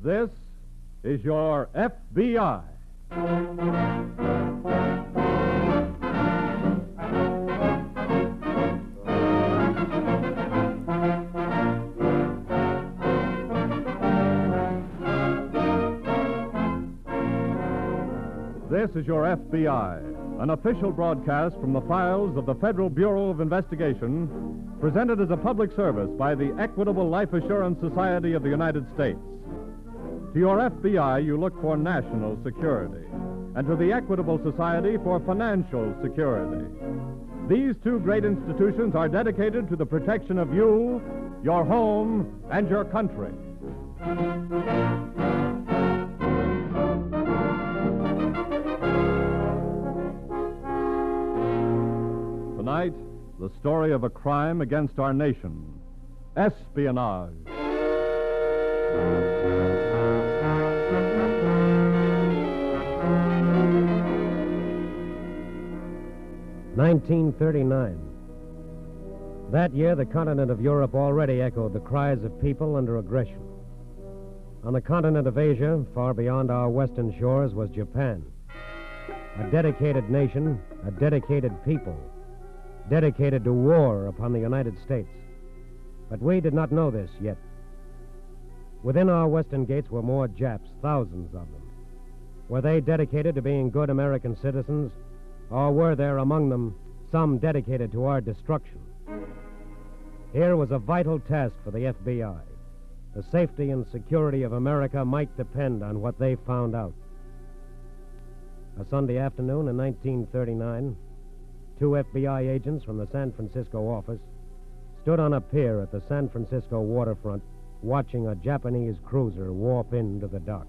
This is your FBI. This is your FBI, an official broadcast from the files of the Federal Bureau of Investigation, presented as a public service by the Equitable Life Assurance Society of the United States. To your FBI, you look for national security, and to the Equitable Society for financial security. These two great institutions are dedicated to the protection of you, your home, and your country. Tonight, the story of a crime against our nation, espionage. "1939. That year, the continent of Europe already echoed the cries of people under aggression. On the continent of Asia, far beyond our western shores, was Japan. A dedicated nation, a dedicated people, dedicated to war upon the United States. But we did not know this yet. Within our western gates were more Japs, thousands of them. Were they dedicated to being good American citizens, or were there among them some dedicated to our destruction? Here was a vital task for the FBI. The safety and security of America might depend on what they found out. A Sunday afternoon in 1939, two FBI agents from the San Francisco office stood on a pier at the San Francisco waterfront watching a Japanese cruiser warp into the dock.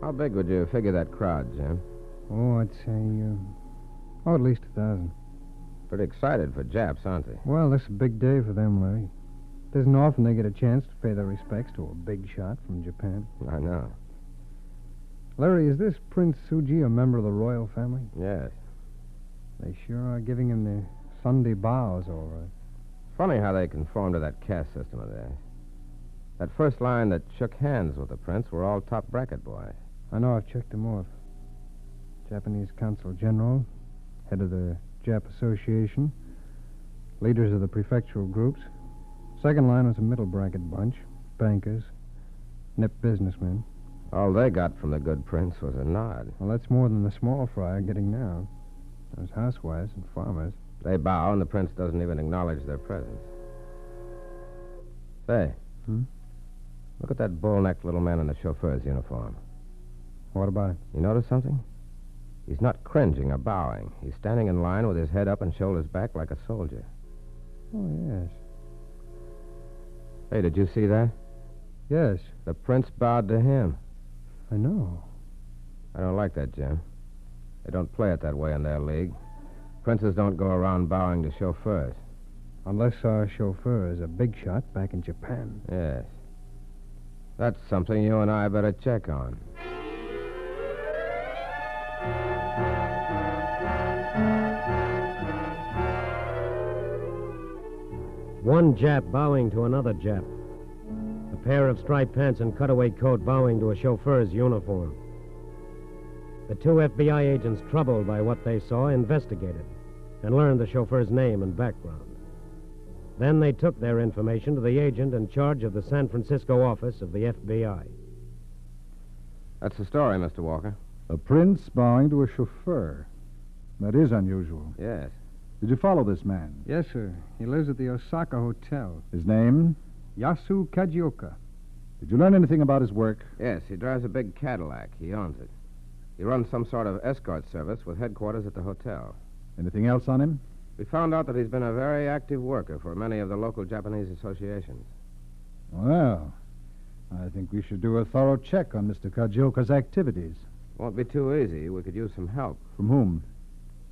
How big would you figure that crowd, Jim? Oh, I'd say, at least 1,000. Pretty excited for Japs, aren't they? Well, this is a big day for them, Larry. It isn't often they get a chance to pay their respects to a big shot from Japan. I know. Larry, is this Prince Suji a member of the royal family? Yes. They sure are giving him the Sunday bows, all right. Funny how they conform to that caste system of theirs. That first line that shook hands with the prince were all top bracket boys. I know, I've checked them off. Japanese Consul General, head of the Jap Association, leaders of the prefectural groups. Second line was a middle bracket bunch, bankers, nip businessmen. All they got from the good prince was a nod. Well, that's more than the small fry are getting now. Those housewives and farmers. They bow, and the prince doesn't even acknowledge their presence. Say, look at that bull-necked little man in the chauffeur's uniform. What about it? You notice something? He's not cringing or bowing. He's standing in line with his head up and shoulders back like a soldier. Oh, yes. Hey, did you see that? Yes, The prince bowed to him. I know. I don't like that, Jim. They don't play it that way in their league. Princes don't go around bowing to chauffeurs. Unless our chauffeur is a big shot back in Japan. Yes. That's something you and I better check on. One Jap bowing to another Jap. A pair of striped pants and cutaway coat bowing to a chauffeur's uniform. The two FBI agents, troubled by what they saw, investigated and learned the chauffeur's name and background. Then they took their information to the agent in charge of the San Francisco office of the FBI. That's the story, Mr. Walker. A prince bowing to a chauffeur. That is unusual. Yes. Did you follow this man? Yes, sir. He lives at the Osaka Hotel. His name? Yasu Kajioka. Did you learn anything about his work? Yes, he drives a big Cadillac. He owns it. He runs some sort of escort service with headquarters at the hotel. Anything else on him? We found out that he's been a very active worker for many of the local Japanese associations. Well, I think we should do a thorough check on Mr. Kajioka's activities. Won't be too easy. We could use some help. From whom?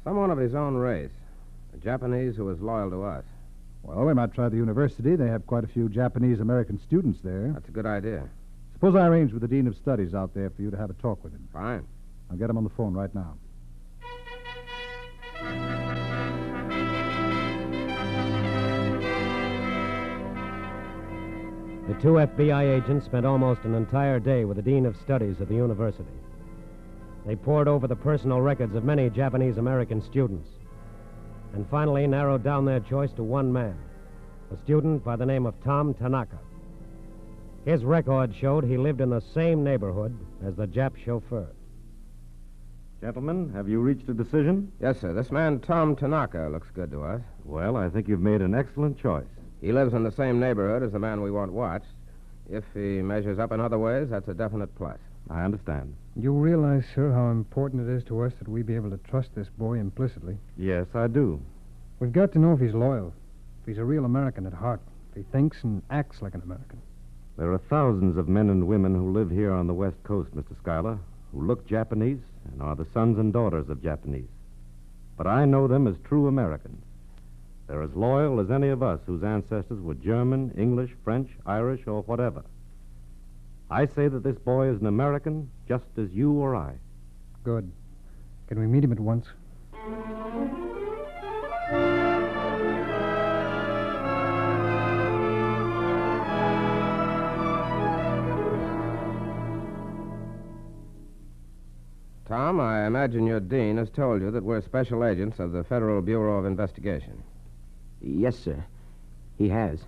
Someone of his own race. A Japanese who is loyal to us. Well, we might try the university. They have quite a few Japanese-American students there. That's a good idea. Suppose I arrange with the Dean of Studies out there for you to have a talk with him. Fine. I'll get him on the phone right now. The two FBI agents spent almost an entire day with the Dean of Studies at the university. They pored over the personal records of many Japanese-American students and finally narrowed down their choice to one man, a student by the name of Tom Tanaka. His record showed he lived in the same neighborhood as the Jap chauffeur. Gentlemen, have you reached a decision? Yes, sir. This man, Tom Tanaka, looks good to us. Well, I think you've made an excellent choice. He lives in the same neighborhood as the man we want watched. If he measures up in other ways, that's a definite plus. I understand. You realize, sir, how important it is to us that we be able to trust this boy implicitly. Yes, I do. We've got to know if he's loyal, if he's a real American at heart, if he thinks and acts like an American. There are thousands of men and women who live here on the West Coast, Mr. Schuyler, who look Japanese and are the sons and daughters of Japanese. But I know them as true Americans. They're as loyal as any of us whose ancestors were German, English, French, Irish, or whatever. I say that this boy is an American just as you or I. Good. Can we meet him at once? Tom, I imagine your dean has told you that we're special agents of the Federal Bureau of Investigation. Yes, sir. He has.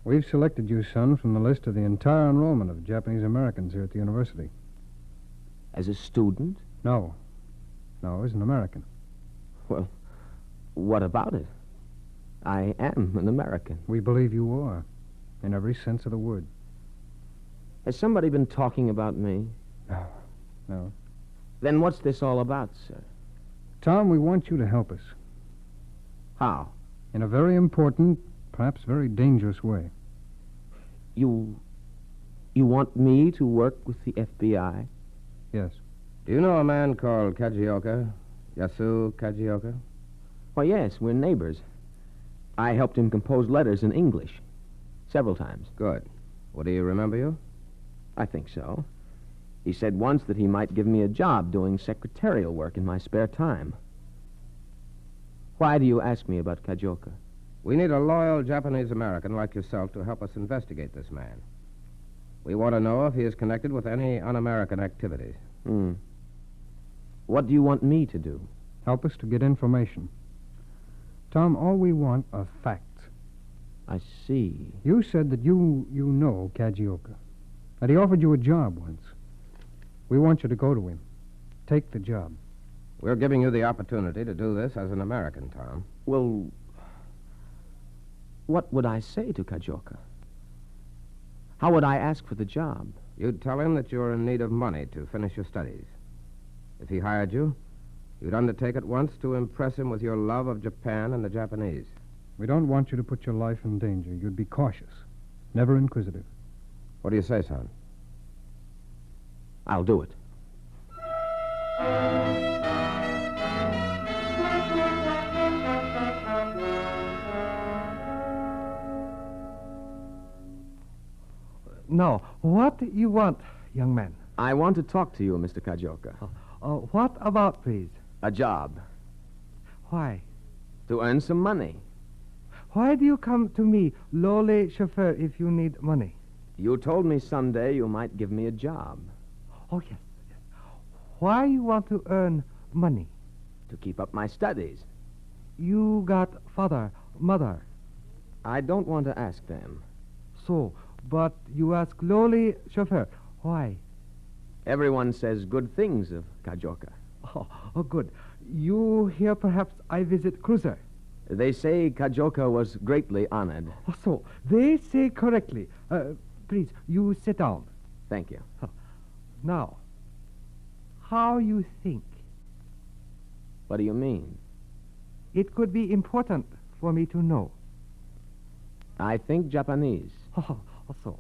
We've selected you, son, from the list of the entire enrollment of Japanese Americans here at the university. As a student? No. No, as an American. Well, what about it? I am an American. We believe you are, in every sense of the word. Has somebody been talking about me? No. No. Then what's this all about, sir? Tom, we want you to help us. How? In a very important, perhaps very dangerous way. You want me to work with the FBI? Yes. Do you know a man called Kajioka? Yasu Kajioka? Why, yes, we're neighbors. I helped him compose letters in English. Several times. Good. Would he remember you? I think so. He said once that he might give me a job doing secretarial work in my spare time. Why do you ask me about Kajioka? We need a loyal Japanese American like yourself to help us investigate this man. We want to know if he is connected with any un-American activities. What do you want me to do? Help us to get information. Tom, all we want are facts. I see. You said that you know Kajioka, that he offered you a job once. We want you to go to him. Take the job. We're giving you the opportunity to do this as an American, Tom. Well, what would I say to Kajioka? How would I ask for the job? You'd tell him that you're in need of money to finish your studies. If he hired you, you'd undertake at once to impress him with your love of Japan and the Japanese. We don't want you to put your life in danger. You'd be cautious, never inquisitive. What do you say, son? I'll do it. Now, what you want, young man? I want to talk to you, Mr. Kajioka. What about, please? A job. Why? To earn some money. Why do you come to me, lowly chauffeur, if you need money? You told me someday you might give me a job. Oh, yes. Why you want to earn money? To keep up my studies. You got father, mother. I don't want to ask them. So, but you ask lowly chauffeur. Why? Everyone says good things of Kajioka. Oh, good. You hear perhaps I visit cruiser. They say Kajioka was greatly honored. Oh, so, they say correctly. Please, you sit down. Thank you. Now, how you think? What do you mean? It could be important for me to know. I think Japanese. Oh, so.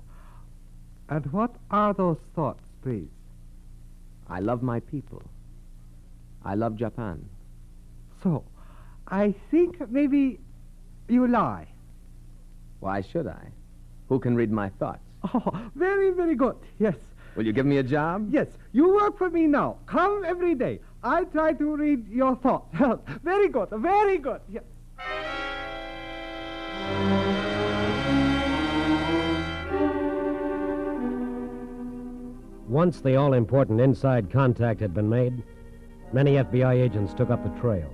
And what are those thoughts, please? I love my people. I love Japan. So, I think maybe you lie. Why should I? Who can read my thoughts? Oh, very, very good. Yes. Will you give me a job? Yes. You work for me now. Come every day. I try to read your thoughts. Very good. Very good. Yes. Once the all-important inside contact had been made, many FBI agents took up the trail.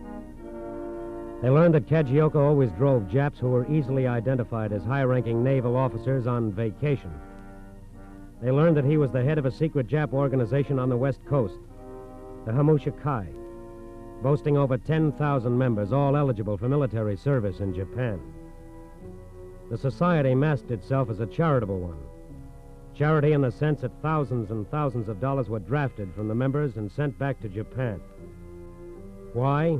They learned that Cajunko always drove Japs who were easily identified as high-ranking naval officers on vacation. They learned that he was the head of a secret Jap organization on the West Coast, the Hamushikai, boasting over 10,000 members, all eligible for military service in Japan. The society masked itself as a charitable one. Charity in the sense that thousands and thousands of dollars were drafted from the members and sent back to Japan. Why?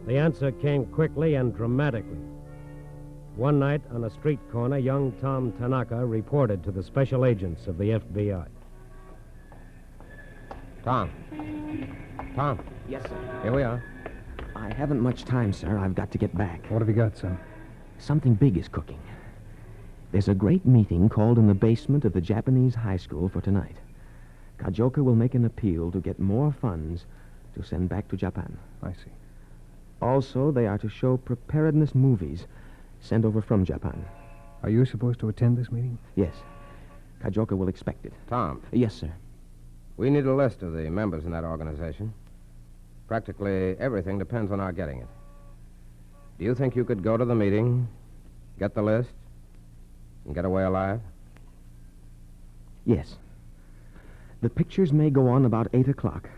The answer came quickly and dramatically. One night on a street corner, young Tom Tanaka reported to the special agents of the FBI. Tom. Yes, sir. Here we are. I haven't much time, sir. I've got to get back. What have you got, son? Something big is cooking. There's a great meeting called in the basement of the Japanese high school for tonight. Cajunko will make an appeal to get more funds to send back to Japan. I see. Also, they are to show preparedness movies sent over from Japan. Are you supposed to attend this meeting? Yes. Cajunko will expect it. Tom, Yes, sir. we need a list of the members in that organization. Practically everything depends on our getting it. Do you think you could go to the meeting, get the list, and get away alive? Yes. The pictures may go on about 8 o'clock.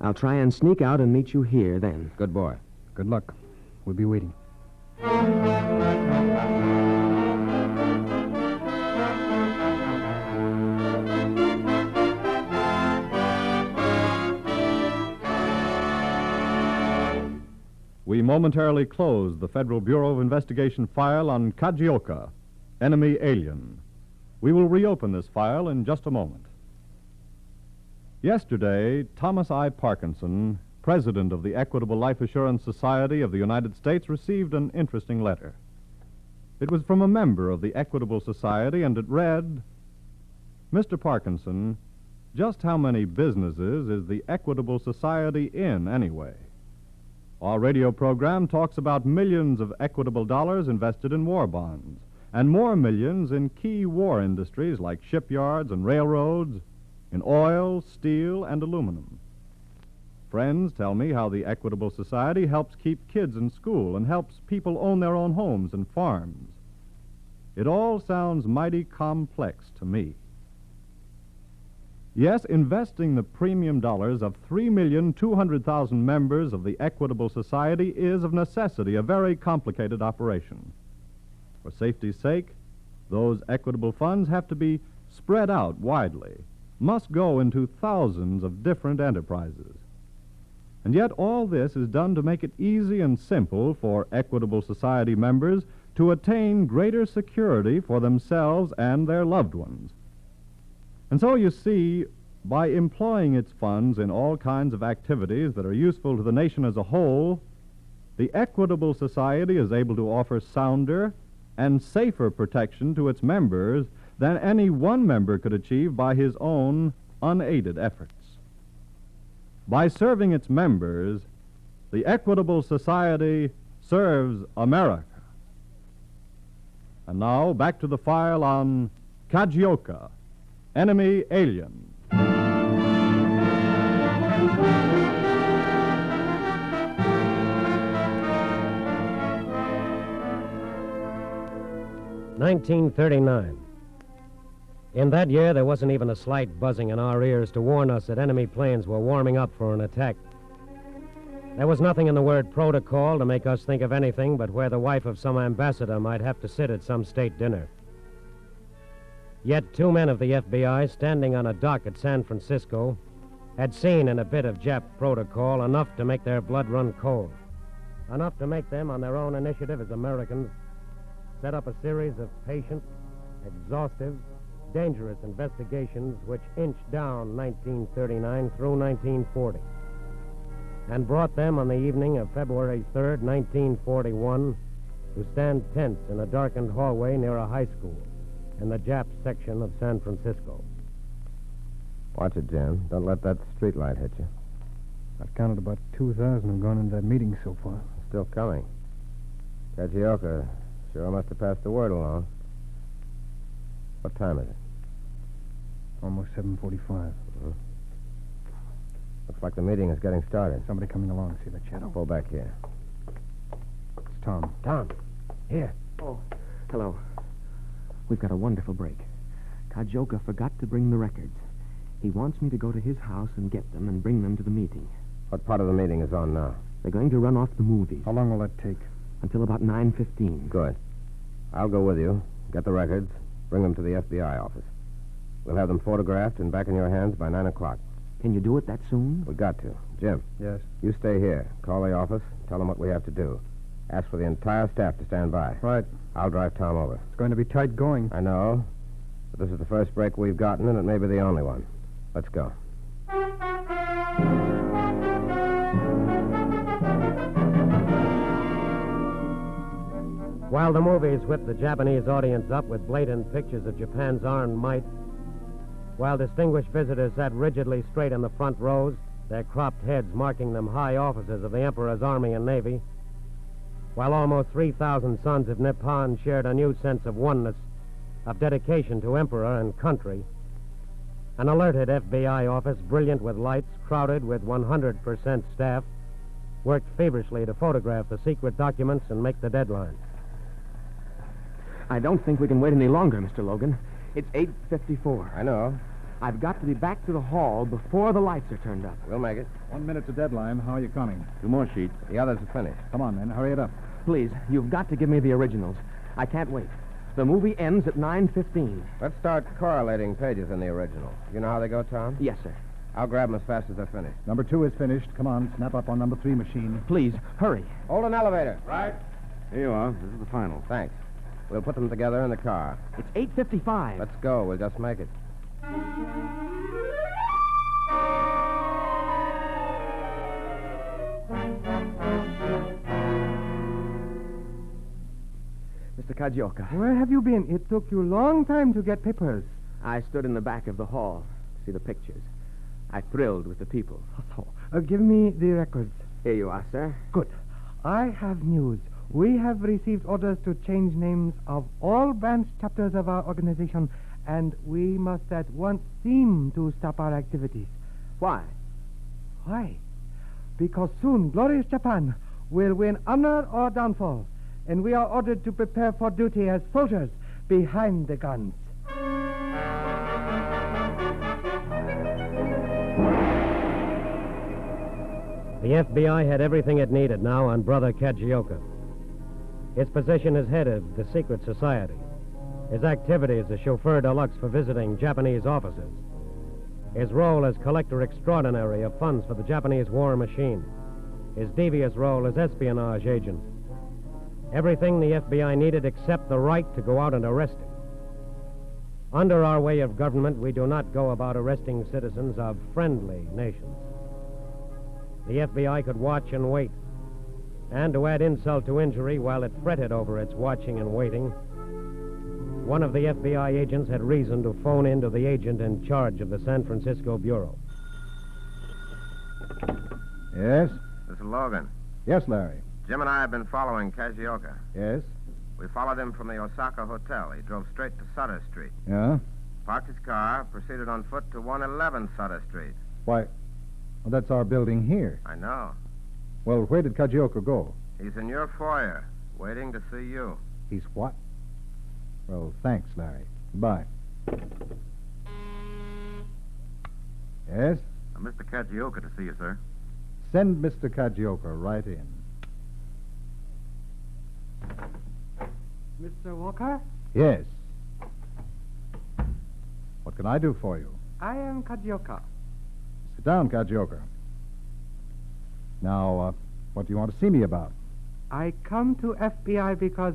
I'll try and sneak out and meet you here then. Good boy. Good luck. We'll be waiting. We momentarily close the Federal Bureau of Investigation file on Cajunko, enemy alien. We will reopen this file in just a moment. Yesterday, Thomas I. Parkinson, president of the Equitable Life Assurance Society of the United States, received an interesting letter. It was from a member of the Equitable Society, and it read, Mr. Parkinson, just how many businesses is the Equitable Society in, anyway? Our radio program talks about millions of equitable dollars invested in war bonds, and more millions in key war industries like shipyards and railroads, in oil, steel, and aluminum. Friends tell me how the Equitable Society helps keep kids in school and helps people own their own homes and farms. It all sounds mighty complex to me. Yes, investing the premium dollars of 3,200,000 members of the Equitable Society is of necessity a very complicated operation. For safety's sake, those equitable funds have to be spread out widely, must go into thousands of different enterprises. And yet all this is done to make it easy and simple for Equitable Society members to attain greater security for themselves and their loved ones. And so, you see, by employing its funds in all kinds of activities that are useful to the nation as a whole, the Equitable Society is able to offer sounder and safer protection to its members than any one member could achieve by his own unaided efforts. By serving its members, the Equitable Society serves America. And now, back to the file on Cajunko, enemy alien. (1939). In that year, there wasn't even a slight buzzing in our ears to warn us that enemy planes were warming up for an attack. There was nothing in the word protocol to make us think of anything but where the wife of some ambassador might have to sit at some state dinner. Yet 2 men of the FBI, standing on a dock at San Francisco, had seen in a bit of Jap protocol enough to make their blood run cold. Enough to make them, on their own initiative as Americans, set up a series of patient, exhaustive, dangerous investigations which inched down 1939 through 1940 and brought them on the evening of February 3rd, 1941, to stand tense in a darkened hallway near a high school in the Jap section of San Francisco. Watch it, Jim. Don't let that street light hit you. I've counted about 2,000 have gone into that meeting so far. Still coming. Cajunko sure must have passed the word along. What time is it? Almost 7:45. Looks like the meeting is getting started. Somebody coming along. See that shadow? Pull back here. It's Tom. Tom, here. Oh, hello. We've got a wonderful break. Cajunko forgot to bring the records. He wants me to go to his house and get them and bring them to the meeting. What part of the meeting is on now? They're going to run off the movies How long will that take? until about 9:15. Good. I'll go with you. Get the records. Bring them to the FBI office. We'll have them photographed and back in your hands by 9 o'clock. Can you do it that soon? We got to. Jim, Yes. you stay here. Call the office. Tell them what we have to do. Ask for the entire staff to stand by. Right. I'll drive Tom over. It's going to be tight going. I know. But this is the first break we've gotten, and it may be the only one. Let's go. While the movies whipped the Japanese audience up with blatant pictures of Japan's armed might, while distinguished visitors sat rigidly straight in the front rows, their cropped heads marking them high officers of the Emperor's Army and Navy, while almost 3,000 sons of Nippon shared a new sense of oneness, of dedication to Emperor and country, an alerted FBI office, brilliant with lights, crowded with 100% staff, worked feverishly to photograph the secret documents and make the deadline. I don't think we can wait any longer, Mr. Logan. It's 8:54. I know. I've got to be back to the hall before the lights are turned up. We'll make it. 1 minute to deadline. How are you coming? 2 more sheets. The others are finished. Come on, men. Hurry it up. Please, you've got to give me the originals. I can't wait. The movie ends at 9:15. Let's start correlating pages in the original. You know how they go, Tom? Yes, sir. I'll grab them as fast as they're finished. Number 2 is finished. Come on, snap up on number 3 machine. Please, hurry. Hold an elevator. Right. Here you are. This is the final. Thanks. We'll put them together in the car. It's 8:55. Let's go. We'll just make it. Mr. Cajunko, Where have you been? It took you a long time to get papers. I stood in the back of the hall to see the pictures. I thrilled with the people. So, give me the records. Here you are, sir. Good. I have news. We have received orders to change names of all branch chapters of our organization, and we must at once seem to stop our activities. Why? Why? Because soon glorious Japan will win honor or downfall, and we are ordered to prepare for duty as soldiers behind the guns. The FBI had everything it needed now on Brother Cajunko. His position as head of the secret society. His activity as a chauffeur deluxe for visiting Japanese officers. His role as collector extraordinary of funds for the Japanese war machine. His devious role as espionage agent. Everything the FBI needed except the right to go out and arrest him. Under our way of government, we do not go about arresting citizens of friendly nations. The FBI could watch and wait. And to add insult to injury, while it fretted over its watching and waiting, one of the FBI agents had reason to phone in to the agent in charge of the San Francisco Bureau. Yes? This is Logan. Yes, Larry. Jim and I have been following Cajunko. Yes? We followed him from the Osaka Hotel. He drove straight to Sutter Street. Yeah? Parked his car, proceeded on foot to 111 Sutter Street. Why, well, that's our building here. I know. Well, where did Cajunko go? He's in your foyer, waiting to see you. He's what? Well, thanks, Larry. Goodbye. Yes? Mr. Cajunko to see you, sir. Send Mr. Cajunko right in. Mr. Walker, Yes. What can I do for you? I am Cajunko. Sit down, Cajunko. Now, what do you want to see me about? I come to FBI because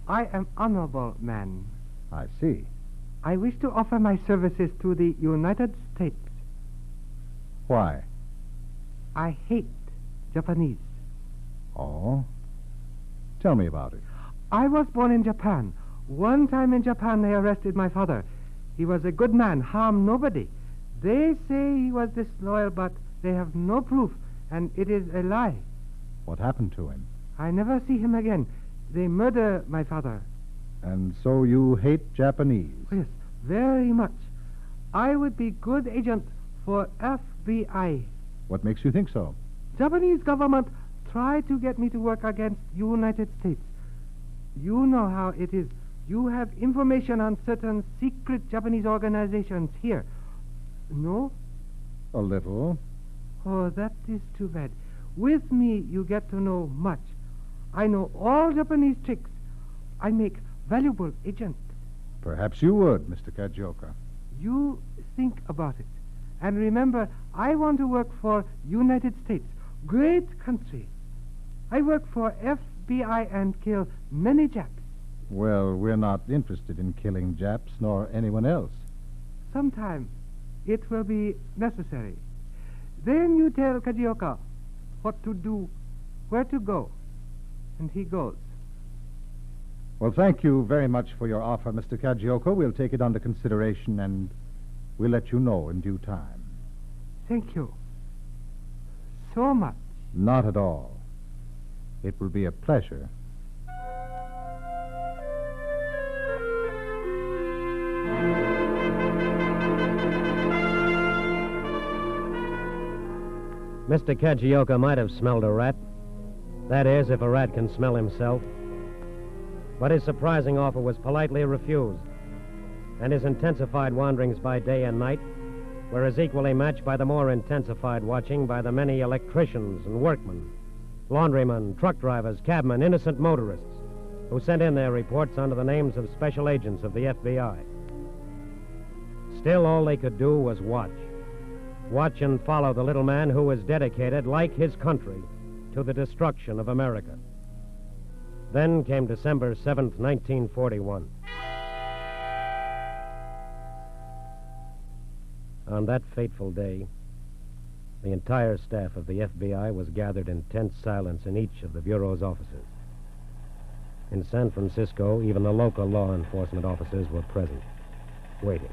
I am honorable man. I see. I wish to offer my services to the United States. Why? I hate Japanese. Oh? Tell me about it. I was born in Japan. One time in Japan, they arrested my father. He was a good man, harmed nobody. They say he was disloyal, but they have no proof, and it is a lie. What happened to him? I never see him again. They murder my father. And so you hate Japanese? Yes, very much. I would be good agent for FBI. What makes you think so? Japanese government tried to get me to work against United States. You know how it is. You have information on certain secret Japanese organizations here. No? A little. Oh, that is too bad. With me, you get to know much. I know all Japanese tricks. I make valuable agent. Perhaps you would, Mr. Cajunko. You think about it. And remember, I want to work for United States. Great country. I work for FBI and kill many Japs. Well, we're not interested in killing Japs nor anyone else. Sometime it will be necessary. Then you tell Kajioka what to do, where to go. And he goes. Well, thank you very much for your offer, Mr. Cajunko. We'll take it under consideration, and we'll let you know in due time. Thank you so much. Not at all. It will be a pleasure. Mr. Kajioka might have smelled a rat. That is, if a rat can smell himself. But his surprising offer was politely refused, and his intensified wanderings by day and night were as equally matched by the more intensified watching by the many electricians and workmen, laundrymen, truck drivers, cabmen, innocent motorists, who sent in their reports under the names of special agents of the FBI. Still, all they could do was watch. Watch and follow the little man who was dedicated, like his country, to the destruction of America. Then came December 7th, 1941. On that fateful day, the entire staff of the FBI was gathered in tense silence in each of the Bureau's offices. In San Francisco, even the local law enforcement officers were present, waiting.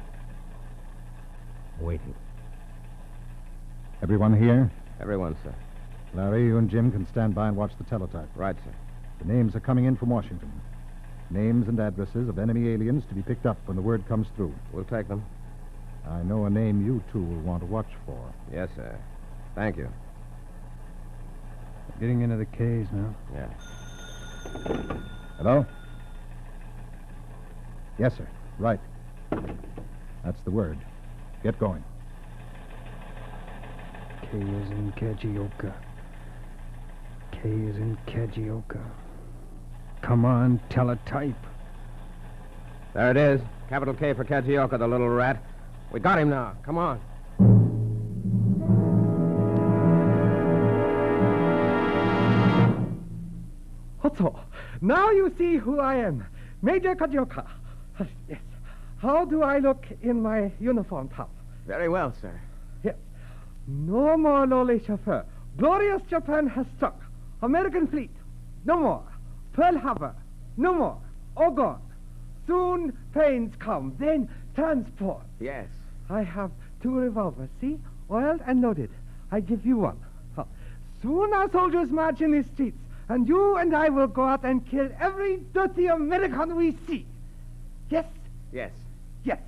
Everyone here? Everyone, sir. Larry, you and Jim can stand by and watch the teletype. Right, sir. The names are coming in from Washington. Names and addresses of enemy aliens to be picked up when the word comes through. We'll take them. I know a name you two will want to watch for. Yes, sir. Thank you. Getting into the K's now. Yeah. Hello? Yes, sir. Right. That's the word. Get going. K is in Kajioka. K is in Kajioka. Come on, teletype. There it is. Capital K for Cajunko, the little rat. We got him now. Come on. Otto, now you see who I am. Major Kajioka. Yes. How do I look in my uniform, pal? Very well, sir. Yes. No more lowly chauffeur. Glorious Japan has struck. American fleet. No more. Pearl Harbor. No more. All gone. Soon planes come. Then transport. Yes. I have 2 revolvers, see? Oiled and loaded. I give you one. Soon our soldiers march in the streets, and you and I will go out and kill every dirty American we see. Yes? Yes. Yes.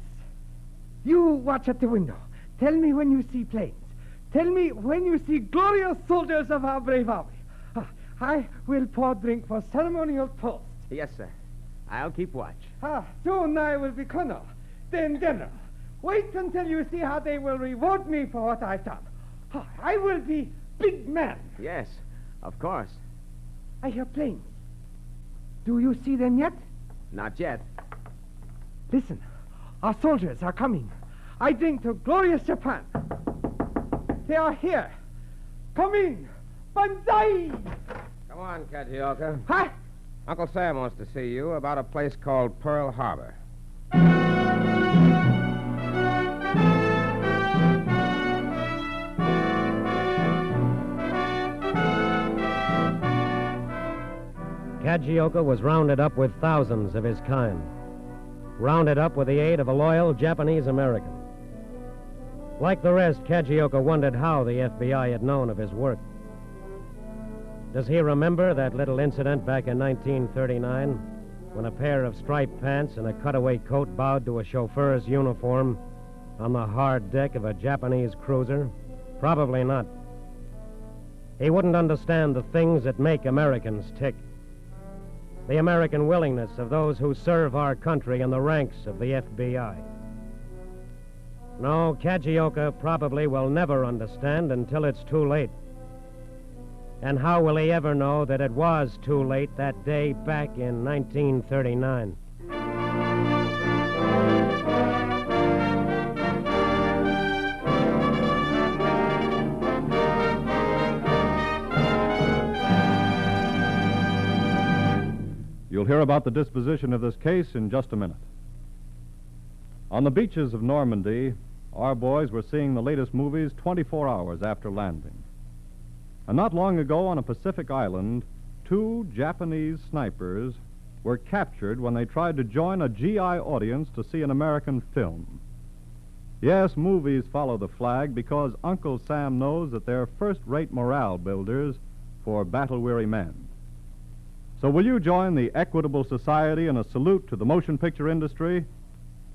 You watch at the window. Tell me when you see planes. Tell me when you see glorious soldiers of our brave army. I will pour drink for ceremonial toast. Yes, sir. I'll keep watch. Soon I will be colonel, then general. Wait until you see how they will reward me for what I've done. I will be big man. Yes, of course. I hear planes. Do you see them yet? Not yet. Listen, our soldiers are coming. I drink to glorious Japan. They are here. Come in. Banzai! Come on, Cajunko. Huh? Uncle Sam wants to see you about a place called Pearl Harbor. Cajunko was rounded up with thousands of his kind. Rounded up with the aid of a loyal Japanese American. Like the rest, Cajunko wondered how the FBI had known of his work. Does he remember that little incident back in 1939 when a pair of striped pants and a cutaway coat bowed to a chauffeur's uniform on the hard deck of a Japanese cruiser? Probably not. He wouldn't understand the things that make Americans tick. The American willingness of those who serve our country in the ranks of the FBI. No, Cajunko probably will never understand until it's too late. And how will he ever know that it was too late that day back in 1939? You'll hear about the disposition of this case in just a minute. On the beaches of Normandy, our boys were seeing the latest movies 24 hours after landing. And not long ago on a Pacific island, 2 Japanese snipers were captured when they tried to join a GI audience to see an American film. Yes, movies follow the flag because Uncle Sam knows that they're first-rate morale builders for battle-weary men. So will you join the Equitable Society in a salute to the motion picture industry?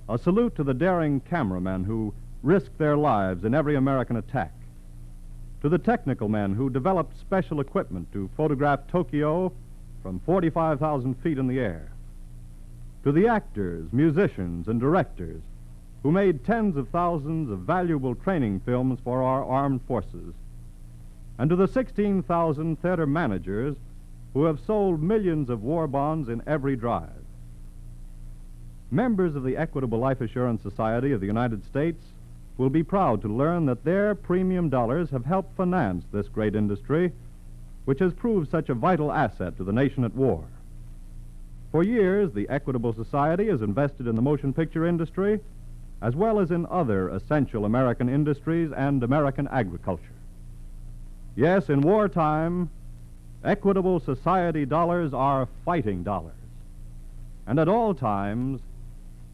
A salute to the daring cameramen who risked their lives in every American attack. To the technical men who developed special equipment to photograph Tokyo from 45,000 feet in the air. To the actors, musicians, and directors who made tens of thousands of valuable training films for our armed forces. And to the 16,000 theater managers who have sold millions of war bonds in every drive. Members of the Equitable Life Assurance Society of the United States will be proud to learn that their premium dollars have helped finance this great industry, which has proved such a vital asset to the nation at war. For years, the Equitable Society has invested in the motion picture industry, as well as in other essential American industries and American agriculture. Yes, in wartime, Equitable Society dollars are fighting dollars. And at all times,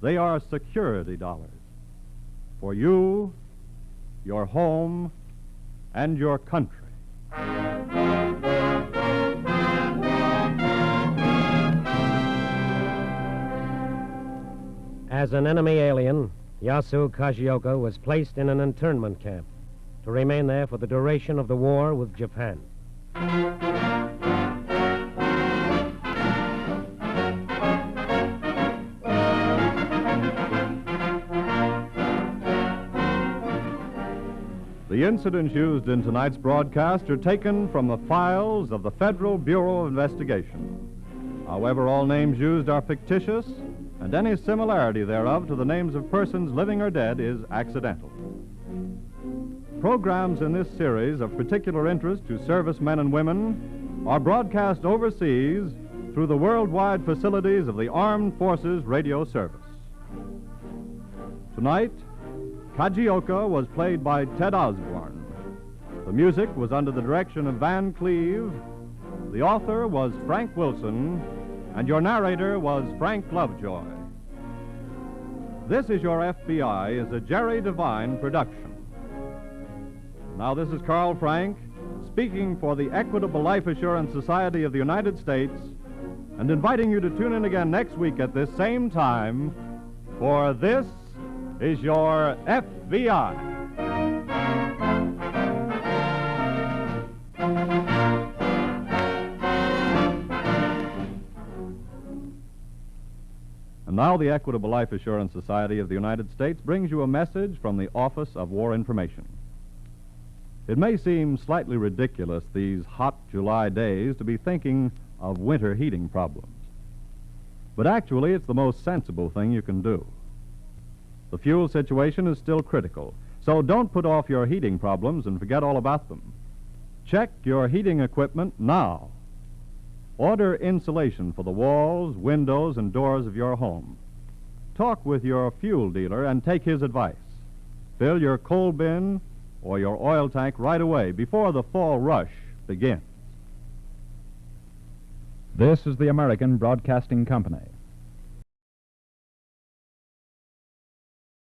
they are security dollars for you, your home, and your country. As an enemy alien, Yasu Cajunko was placed in an internment camp to remain there for the duration of the war with Japan. The incidents used in tonight's broadcast are taken from the files of the Federal Bureau of Investigation. However, all names used are fictitious, and any similarity thereof to the names of persons living or dead is accidental. Programs in this series of particular interest to servicemen and women are broadcast overseas through the worldwide facilities of the Armed Forces Radio Service. Tonight, Cajunko was played by Ted Osborne. The music was under the direction of Van Cleve. The author was Frank Wilson, and your narrator was Frank Lovejoy. This Is Your FBI is a Jerry Devine production. Now, this is Carl Frank, speaking for the Equitable Life Assurance Society of the United States, and inviting you to tune in again next week at this same time for This Is Your FBI. And now the Equitable Life Assurance Society of the United States brings you a message from the Office of War Information. It may seem slightly ridiculous these hot July days to be thinking of winter heating problems. But actually, it's the most sensible thing you can do. The fuel situation is still critical, so don't put off your heating problems and forget all about them. Check your heating equipment now. Order insulation for the walls, windows, and doors of your home. Talk with your fuel dealer and take his advice. Fill your coal bin or your oil tank right away before the fall rush begins. This is the American Broadcasting Company.